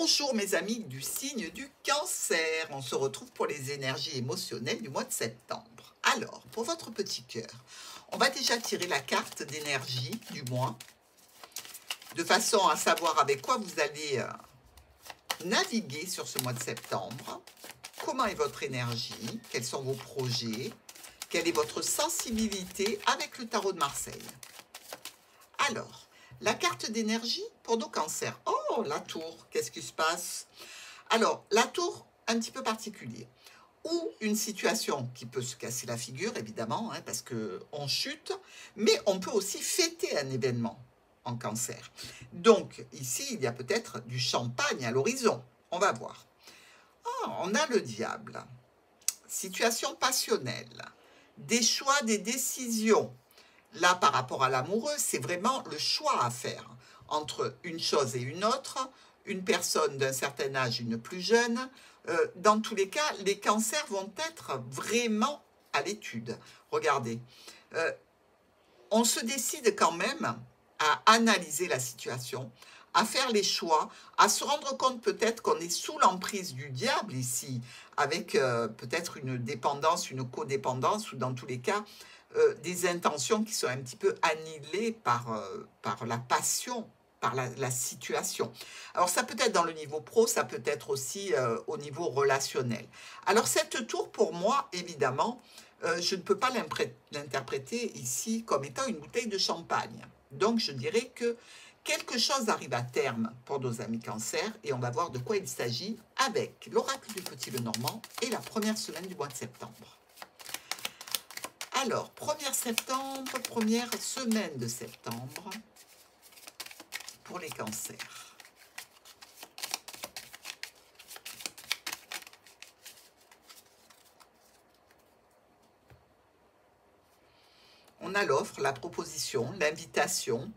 Bonjour mes amis du signe du Cancer, on se retrouve pour les énergies émotionnelles du mois de septembre. Alors, pour votre petit cœur, on va déjà tirer la carte d'énergie du mois, de façon à savoir avec quoi vous allez naviguer sur ce mois de septembre, comment est votre énergie, quels sont vos projets, quelle est votre sensibilité avec le tarot de Marseille. Alors, la carte d'énergie pour nos cancers. Oh, la tour, qu'est-ce qui se passe? Alors, la tour, un petit peu particulier. Ou une situation qui peut se casser la figure, évidemment, hein, parce qu'on chute, mais on peut aussi fêter un événement en cancer. Donc, ici, il y a peut-être du champagne à l'horizon. On va voir. Oh, on a le diable. Situation passionnelle. Des choix, des décisions. Là, par rapport à l'amoureux, c'est vraiment le choix à faire entre une chose et une autre, une personne d'un certain âge, une plus jeune. Dans tous les cas, les cancers vont être vraiment à l'étude. Regardez, on se décide quand même à analyser la situation, à faire les choix, à se rendre compte peut-être qu'on est sous l'emprise du diable ici, avec peut-être une dépendance, une codépendance, ou dans tous les cas, des intentions qui sont un petit peu annihilées par la passion, par la situation. Alors ça peut être dans le niveau pro, ça peut être aussi au niveau relationnel. Alors cette tour, pour moi, évidemment, je ne peux pas l'interpréter ici comme étant une bouteille de champagne. Donc je dirais que quelque chose arrive à terme pour nos amis cancer et on va voir de quoi il s'agit avec l'oracle du Petit Lenormand et la première semaine du mois de septembre. Alors, première semaine de septembre pour les cancers. On a l'offre, la proposition, l'invitation.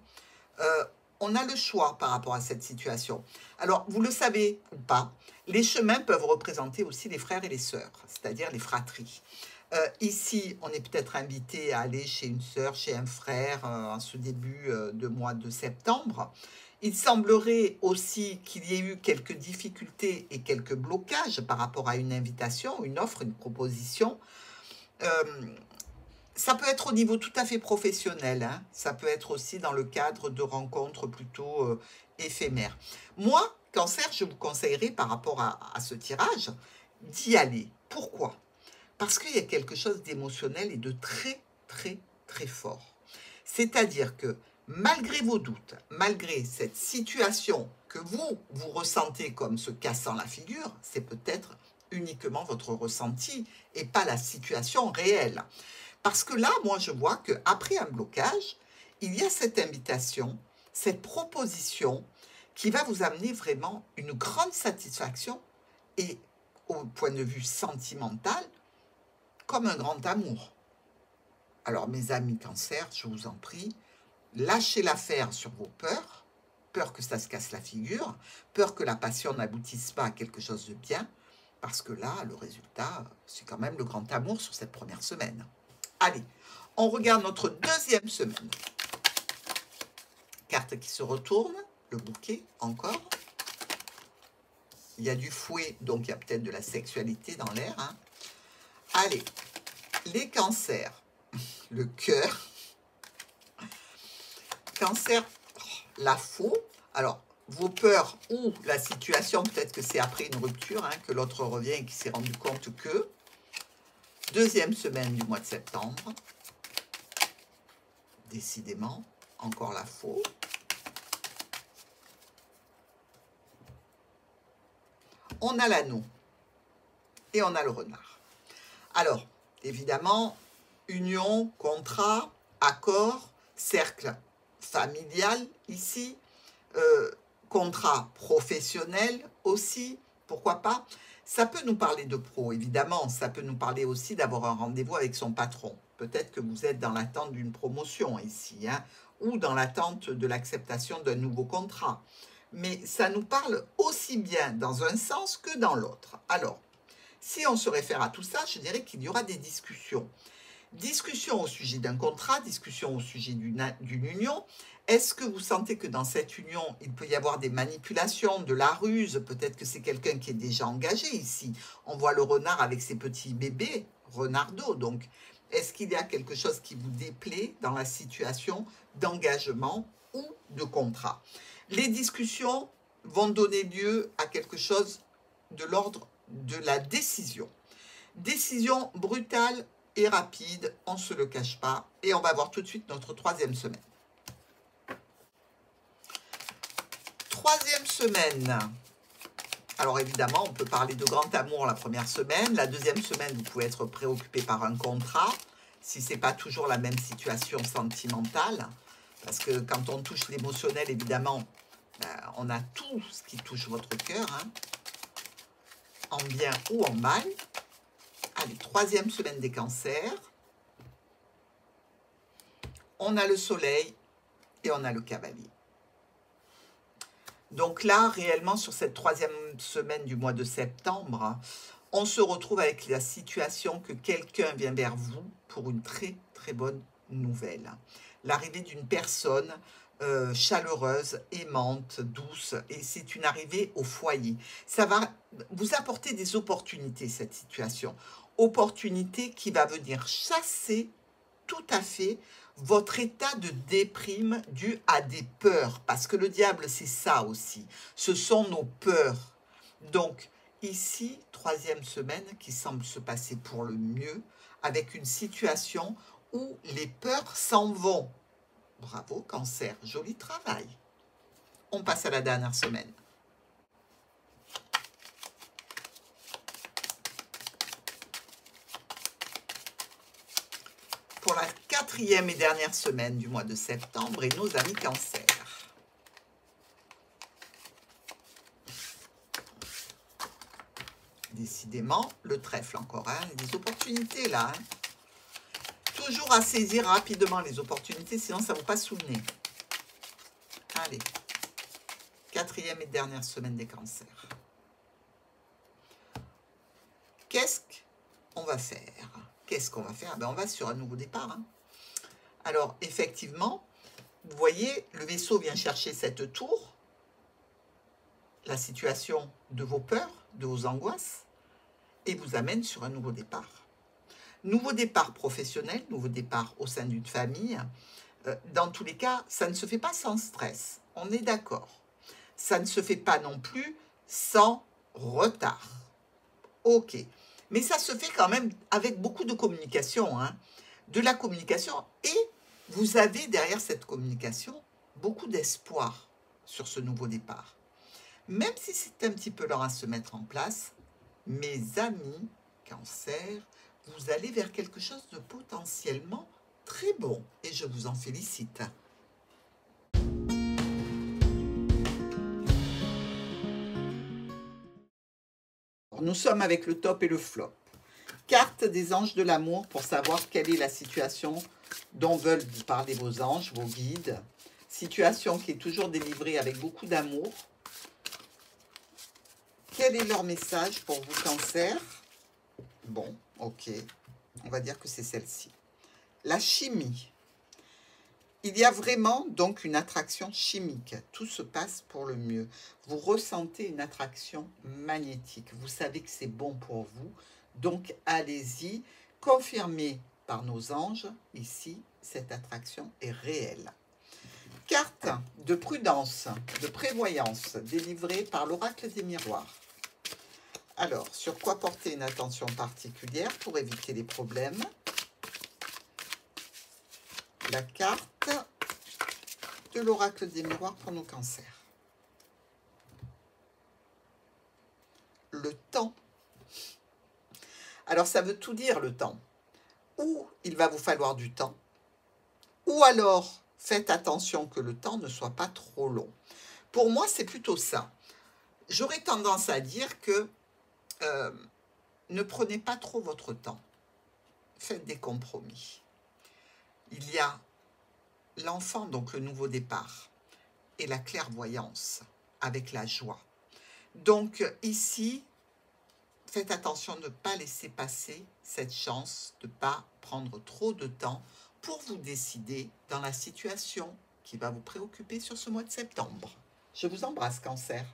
On a le choix par rapport à cette situation. Alors, vous le savez ou pas, les chemins peuvent représenter aussi les frères et les sœurs, c'est-à-dire les fratries. Ici, on est peut-être invité à aller chez une sœur, chez un frère, en ce début de mois de septembre. Il semblerait aussi qu'il y ait eu quelques difficultés et quelques blocages par rapport à une invitation, une offre, une proposition. Ça peut être au niveau tout à fait professionnel, hein. Ça peut être aussi dans le cadre de rencontres plutôt éphémères. Moi, cancer, je vous conseillerais par rapport à ce tirage d'y aller. Pourquoi ? Parce qu'il y a quelque chose d'émotionnel et de très, très, très fort. C'est-à-dire que malgré vos doutes, malgré cette situation que vous ressentez comme se cassant la figure, c'est peut-être uniquement votre ressenti et pas la situation réelle. Parce que là, moi, je vois qu'après un blocage, il y a cette invitation, cette proposition qui va vous amener vraiment une grande satisfaction et au point de vue sentimental, comme un grand amour. Alors, mes amis cancer, je vous en prie, lâchez l'affaire sur vos peurs, peur que ça se casse la figure, peur que la passion n'aboutisse pas à quelque chose de bien, parce que là, le résultat, c'est quand même le grand amour sur cette première semaine. Allez, on regarde notre deuxième semaine. Carte qui se retourne, le bouquet, encore. Il y a du fouet, donc il y a peut-être de la sexualité dans l'air, hein. Allez, les cancers, le cœur, cancer, la faux. Alors, vos peurs ou la situation, peut-être que c'est après une rupture, hein, que l'autre revient et qui s'est rendu compte que. Deuxième semaine du mois de septembre. Décidément, encore la faux. On a l'anneau et on a le renard. Alors, évidemment, union, contrat, accord, cercle familial ici, contrat professionnel aussi, pourquoi pas. Ça peut nous parler de pro, évidemment, ça peut nous parler aussi d'avoir un rendez-vous avec son patron. Peut-être que vous êtes dans l'attente d'une promotion ici, hein, ou dans l'attente de l'acceptation d'un nouveau contrat. Mais ça nous parle aussi bien dans un sens que dans l'autre. Alors, si on se réfère à tout ça, je dirais qu'il y aura des discussions. Discussion au sujet d'un contrat, discussion au sujet d'une union. Est-ce que vous sentez que dans cette union, il peut y avoir des manipulations, de la ruse? Peut-être que c'est quelqu'un qui est déjà engagé ici. On voit le renard avec ses petits bébés, renardeaux. Donc, est-ce qu'il y a quelque chose qui vous déplaît dans la situation d'engagement ou de contrat? Les discussions vont donner lieu à quelque chose de l'ordre de la décision. Décision brutale et rapide, on ne se le cache pas. Et on va voir tout de suite notre troisième semaine. Troisième semaine. Alors évidemment, on peut parler de grand amour la première semaine. La deuxième semaine, vous pouvez être préoccupé par un contrat, si ce n'est pas toujours la même situation sentimentale. Parce que quand on touche l'émotionnel, évidemment, on a tout ce qui touche votre cœur, hein, en bien ou en mal. Allez, troisième semaine des cancers. On a le soleil et on a le cavalier. Donc là, réellement, sur cette troisième semaine du mois de septembre, on se retrouve avec la situation que quelqu'un vient vers vous pour une très, très bonne nouvelle. L'arrivée d'une personne chaleureuse, aimante, douce, et c'est une arrivée au foyer. Ça va vous apporter des opportunités, cette situation. Opportunité qui va venir chasser tout à fait votre état de déprime dû à des peurs, parce que le diable, c'est ça aussi. Ce sont nos peurs. Donc, ici, troisième semaine qui semble se passer pour le mieux, avec une situation où les peurs s'en vont. Bravo, cancer, joli travail. On passe à la dernière semaine. Pour la quatrième et dernière semaine du mois de septembre et nos amis cancer. Décidément, le trèfle encore, hein, des opportunités là. Hein. Toujours à saisir rapidement les opportunités, sinon ça vous passe sous le nez. Allez, quatrième et dernière semaine des cancers. Qu'est-ce qu'on va faire? Qu'est-ce qu'on va faire? Ben, on va sur un nouveau départ. Hein. Alors, effectivement, vous voyez, le vaisseau vient chercher cette tour, la situation de vos peurs, de vos angoisses, et vous amène sur un nouveau départ. Nouveau départ professionnel, nouveau départ au sein d'une famille. Dans tous les cas, ça ne se fait pas sans stress. On est d'accord. Ça ne se fait pas non plus sans retard. Ok. Mais ça se fait quand même avec beaucoup de communication. Hein. De la communication. Et vous avez derrière cette communication beaucoup d'espoir sur ce nouveau départ. Même si c'est un petit peu lent à se mettre en place, mes amis cancer, vous allez vers quelque chose de potentiellement très bon et je vous en félicite. Nous sommes avec le top et le flop. Carte des anges de l'amour pour savoir quelle est la situation dont veulent vous parler vos anges, vos guides. Situation qui est toujours délivrée avec beaucoup d'amour. Quel est leur message pour vous, cancer? Bon, ok. On va dire que c'est celle-ci. La chimie. Il y a vraiment donc une attraction chimique. Tout se passe pour le mieux. Vous ressentez une attraction magnétique. Vous savez que c'est bon pour vous. Donc, allez-y. Confirmé par nos anges, ici, cette attraction est réelle. Carte de prudence, de prévoyance, délivrée par l'oracle des miroirs. Alors, sur quoi porter une attention particulière pour éviter les problèmes? La carte de l'oracle des miroirs pour nos cancers. Le temps. Alors, ça veut tout dire, le temps. Ou il va vous falloir du temps, ou alors, faites attention que le temps ne soit pas trop long. Pour moi, c'est plutôt ça. J'aurais tendance à dire que ne prenez pas trop votre temps. Faites des compromis. Il y a l'enfant, donc le nouveau départ, et la clairvoyance avec la joie. Donc ici, faites attention de ne pas laisser passer cette chance, de ne pas prendre trop de temps pour vous décider dans la situation qui va vous préoccuper sur ce mois de septembre. Je vous embrasse, Cancer.